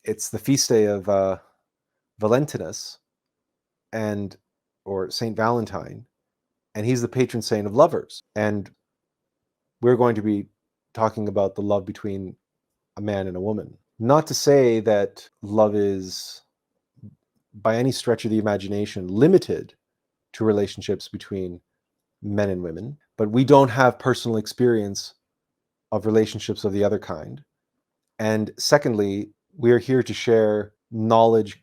It's the feast day of Valentinus, and or Saint Valentine, and he's the patron saint of lovers. And we're going to be talking about the love between a man and a woman. Not to say that love is, by any stretch of the imagination, limited to relationships between men and women, but we don't have personal experience of relationships of the other kind. And secondly, we are here to share knowledge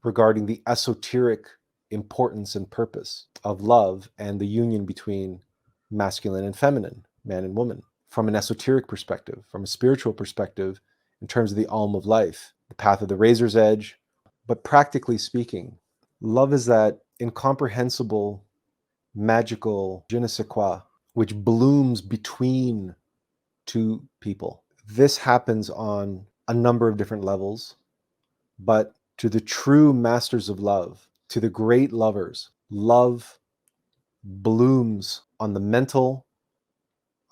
regarding the esoteric importance and purpose of love and the union between masculine and feminine, man and woman, from an esoteric perspective, from a spiritual perspective, in terms of the alm of life, the path of the razor's edge. But practically speaking, love is that incomprehensible, magical je ne sais quoi, which blooms between two people. This happens on a number of different levels, but to the true masters of love, to the great lovers, love blooms on the mental,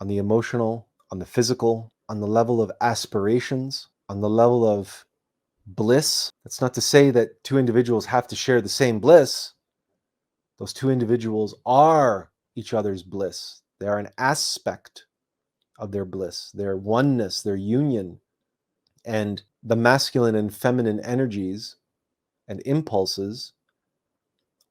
on the emotional, on the physical, on the level of aspirations, on the level of bliss. That's not to say that two individuals have to share the same bliss. Those two individuals are each other's bliss. They are an aspect of their bliss, their oneness, their union. And the masculine and feminine energies and impulses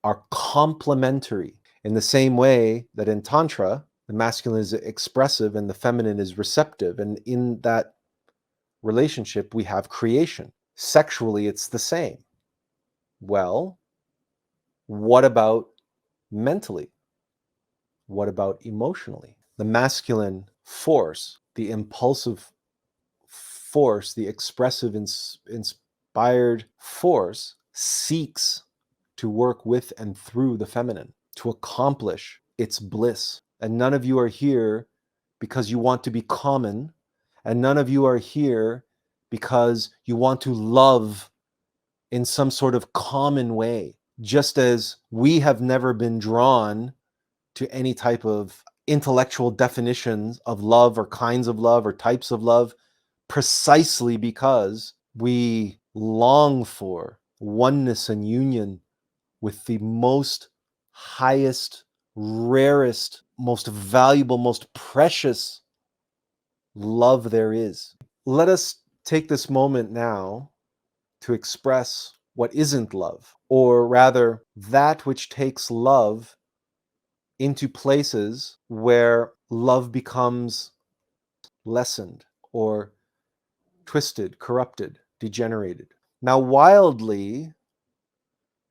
are complementary in the same way that in Tantra, the masculine is expressive and the feminine is receptive. And in that relationship, we have creation. Sexually, it's the same. Well, what about mentally? What about emotionally? The masculine force, the impulsive force, the expressive, inspired force seeks to work with and through the feminine to accomplish its bliss. And none of you are here because you want to be common, and none of you are here because you want to love in some sort of common way. Just as we have never been drawn to any type of intellectual definitions of love or kinds of love or types of love, precisely because we long for oneness and union with the most highest, rarest, most valuable, most precious love there is. Let us take this moment now to express what isn't love, or rather, that which takes love into places where love becomes lessened or twisted, corrupted, degenerated. Now, wildly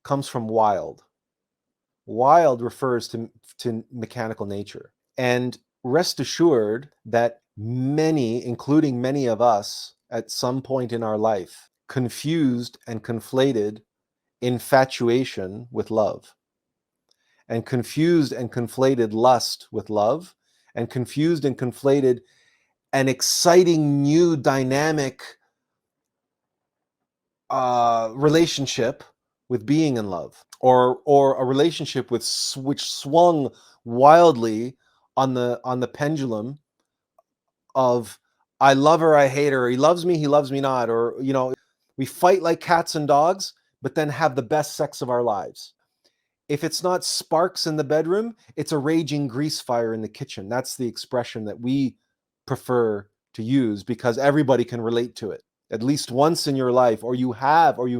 comes from wild. Wild refers to mechanical nature. And rest assured that many, including many of us, at some point in our life, confused and conflated infatuation with love, and confused and conflated lust with love, and confused and conflated an exciting new dynamic relationship with being in love, or a relationship which swung wildly on the pendulum of I love her, I hate her, he loves me not, or we fight like cats and dogs, but then have the best sex of our lives. If it's not sparks in the bedroom, it's a raging grease fire in the kitchen. That's the expression that we prefer to use because everybody can relate to it at least once in your life, or you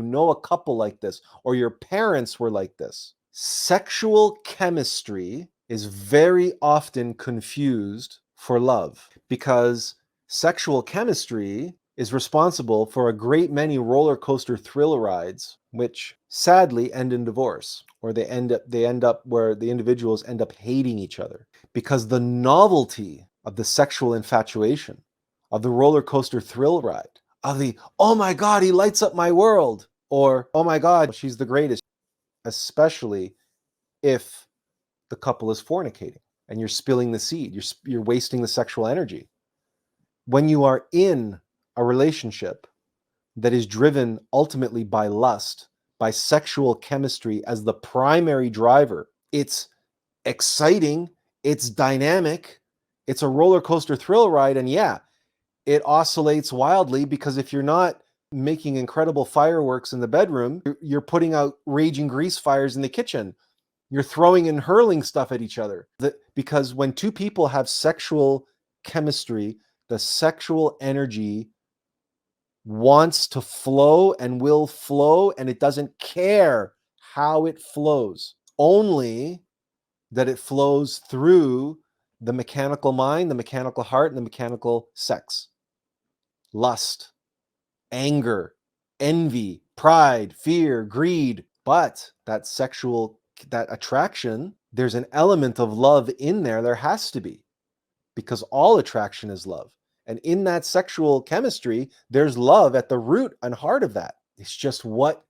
know a couple like this, or your parents were like this. Sexual chemistry is very often confused for love because sexual chemistry is responsible for a great many roller coaster thrill rides, which sadly end in divorce, or they end up where the individuals end up hating each other because the novelty of the sexual infatuation, of the roller coaster thrill ride, of the, oh my God, he lights up my world, or oh my God, she's the greatest, especially if the couple is fornicating and you're spilling the seed, you're wasting the sexual energy. When you are in a relationship that is driven ultimately by lust, by sexual chemistry as the primary driver, it's exciting, it's dynamic, it's a roller coaster thrill ride, and yeah, it oscillates wildly because if you're not making incredible fireworks in the bedroom. You're putting out raging grease fires in the kitchen. You're throwing and hurling stuff at each other. Because when two people have sexual chemistry, the sexual energy wants to flow and will flow, and it doesn't care how it flows, only that it flows through the mechanical mind, the mechanical heart, and the mechanical sex. Lust, anger, envy, pride, fear, greed. But that attraction, there's an element of love in there. There has to be, because all attraction is love. And in that sexual chemistry, there's love at the root and heart of that. It's just what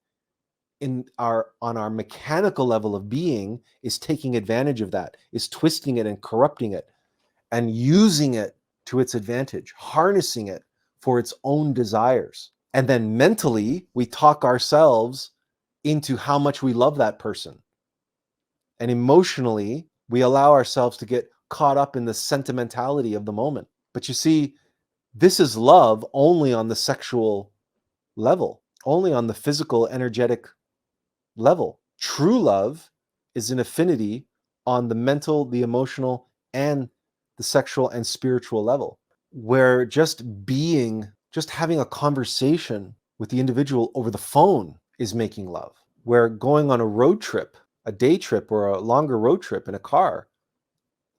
on our mechanical level of being is taking advantage of that, is twisting it and corrupting it and using it to its advantage, harnessing it for its own desires. And then mentally, we talk ourselves into how much we love that person. And emotionally, we allow ourselves to get caught up in the sentimentality of the moment. But you see, this is love only on the sexual level, only on the physical, energetic level. True love is an affinity on the mental, the emotional, and the sexual and spiritual level, where just having a conversation with the individual over the phone is making love. Where going on a road trip, a day trip or a longer road trip in a car,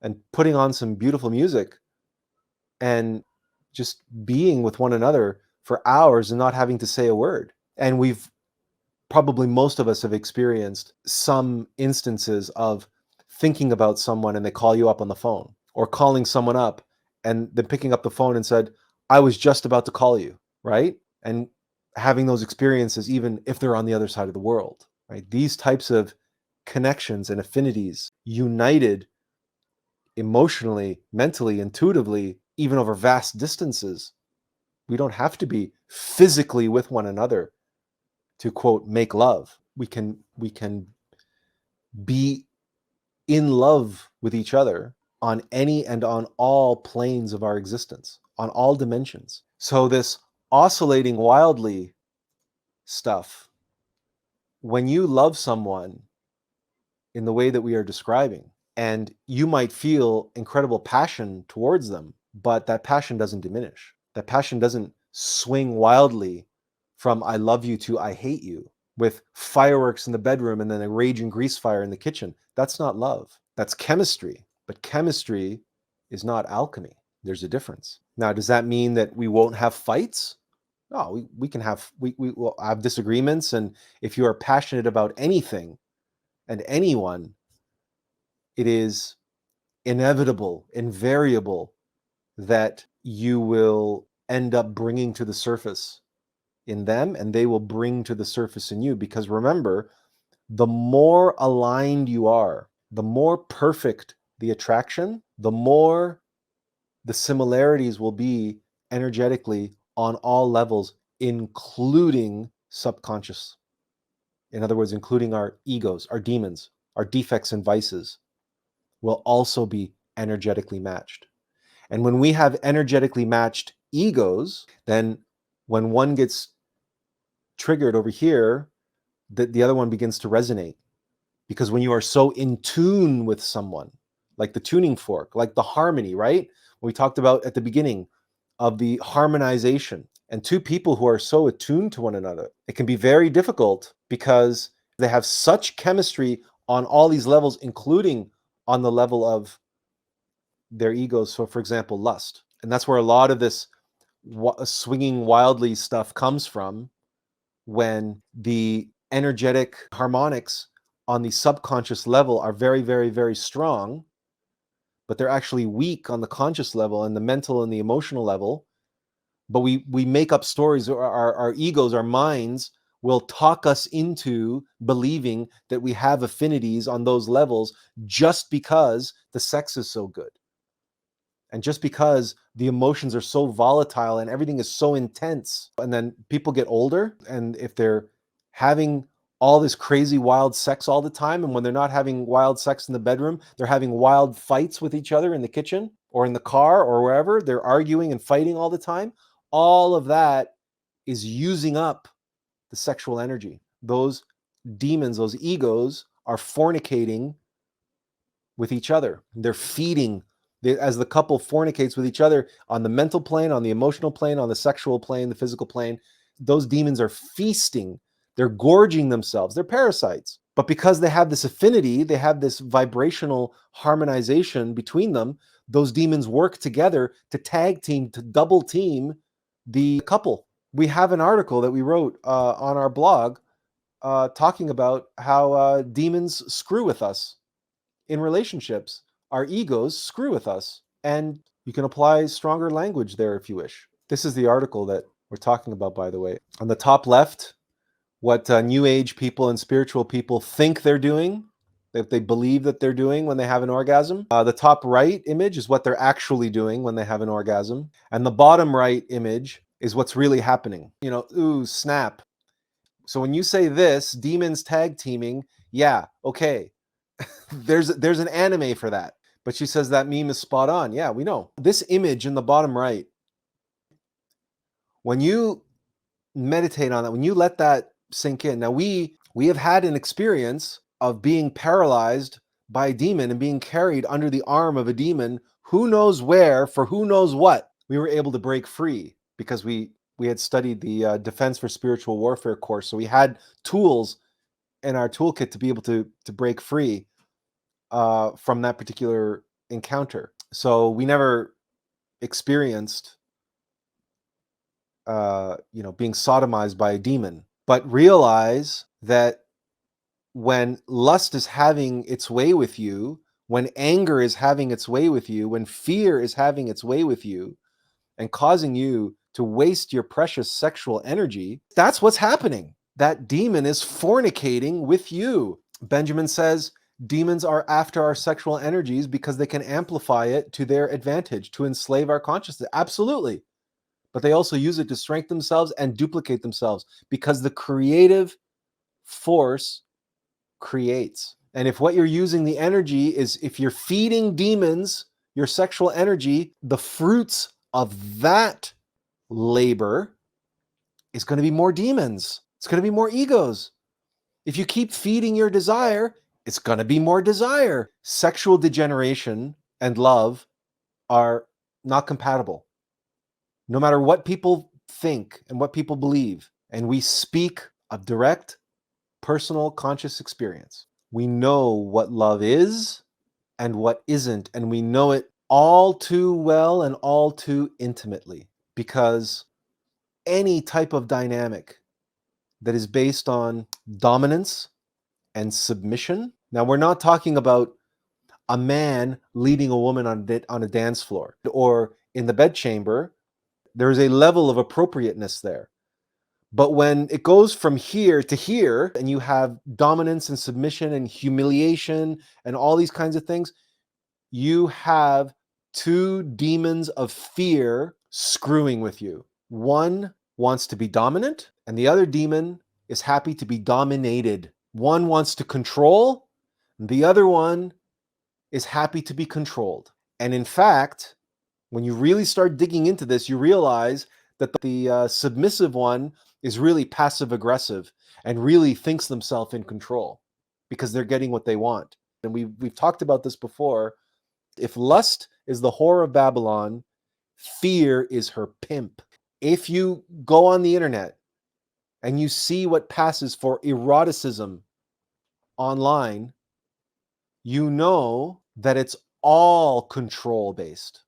and putting on some beautiful music and just being with one another for hours and not having to say a word. And probably most of us have experienced some instances of thinking about someone and they call you up on the phone, or calling someone up and then picking up the phone and said, I was just about to call you, right? And having those experiences, even if they're on the other side of the world, right? These types of connections and affinities united emotionally, mentally, intuitively, even over vast distances. We don't have to be physically with one another to, quote, make love. We can be in love with each other on any and on all planes of our existence, on all dimensions. So this oscillating wildly stuff, when you love someone in the way that we are describing, and you might feel incredible passion towards them, but that passion doesn't diminish. That passion doesn't swing wildly from I love you to I hate you, with fireworks in the bedroom and then a raging grease fire in the kitchen. That's not love. That's chemistry. But chemistry is not alchemy. There's a difference. Now, does that mean that we won't have fights? No, we can have, we will have disagreements. And if you are passionate about anything and anyone, it is inevitable, invariable, that you will end up bringing to the surface in them, and they will bring to the surface in you. Because remember, the more aligned you are, the more perfect the attraction, the more the similarities will be energetically on all levels, including subconscious. In other words, including our egos, our demons, our defects and vices will also be energetically matched. And when we have energetically matched egos, then when one gets triggered over here, the other one begins to resonate. Because when you are so in tune with someone, like the tuning fork, like the harmony, right? We talked about at the beginning of the harmonization, and two people who are so attuned to one another, it can be very difficult because they have such chemistry on all these levels, including on the level of their egos. So, for example, lust. And that's where a lot of this swinging wildly stuff comes from, when the energetic harmonics on the subconscious level are very, very, very strong, but they're actually weak on the conscious level and the mental and the emotional level. But we make up stories, or our egos, our minds will talk us into believing that we have affinities on those levels just because the sex is so good. And just because the emotions are so volatile and everything is so intense. And then people get older, and if they're having all this crazy wild sex all the time, and when they're not having wild sex in the bedroom, they're having wild fights with each other in the kitchen or in the car or wherever, they're arguing and fighting all the time. All of that is using up the sexual energy. Those demons, those egos, are fornicating with each other. They're feeding. As the couple fornicates with each other on the mental plane, on the emotional plane, on the sexual plane, the physical plane, those demons are feasting. They're gorging themselves. They're parasites. But because they have this affinity, they have this vibrational harmonization between them, those demons work together to tag team, to double team the couple. We have an article that we wrote on our blog talking about how demons screw with us in relationships. Our egos screw with us. And you can apply stronger language there if you wish. This is the article that we're talking about, by the way. On the top left, what New Age people and spiritual people think they're doing, that they believe that they're doing when they have an orgasm. The top right image is what they're actually doing when they have an orgasm. And the bottom right image is what's really happening. You know, ooh, snap. So when you say this, demons tag teaming, yeah, okay. There's an anime for that. But she says that meme is spot on. Yeah, we know. This image in the bottom right, when you meditate on that, when you let that sink in. Now we have had an experience of being paralyzed by a demon and being carried under the arm of a demon, who knows where, for who knows what. We were able to break free because we had studied the Defense for Spiritual Warfare course. So we had tools in our toolkit to be able to break free from that particular encounter. So we never experienced being sodomized by a demon, but realize that when lust is having its way with you, when anger is having its way with you, when fear is having its way with you and causing you to waste your precious sexual energy, that's what's happening. That demon is fornicating with you. Benjamin says, demons are after our sexual energies because they can amplify it to their advantage, to enslave our consciousness. Absolutely. But they also use it to strengthen themselves and duplicate themselves because the creative force creates. And if what you're using the energy is, if you're feeding demons your sexual energy, the fruits of that labor is going to be more demons. It's going to be more egos. If you keep feeding your desire, it's going to be more desire. Sexual degeneration and love are not compatible. No matter what people think and what people believe, and we speak of direct, personal, conscious experience. We know what love is and what isn't, and we know it all too well and all too intimately, because any type of dynamic that is based on dominance and submission. Now, we're not talking about a man leading a woman on a dance floor or in the bedchamber. There is a level of appropriateness there. But when it goes from here to here, and you have dominance and submission and humiliation and all these kinds of things, you have two demons of fear screwing with you. One wants to be dominant, and the other demon is happy to be dominated. One wants to control, and the other one is happy to be controlled. And in fact, when you really start digging into this, you realize that the submissive one is really passive aggressive and really thinks themselves in control because they're getting what they want. And we've talked about this before. If lust is the whore of Babylon, fear is her pimp. If you go on the internet and you see what passes for eroticism online, you know that it's all control based,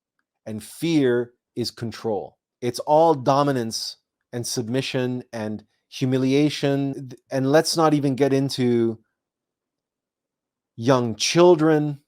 and fear is control. It's all dominance and submission and humiliation. And let's not even get into young children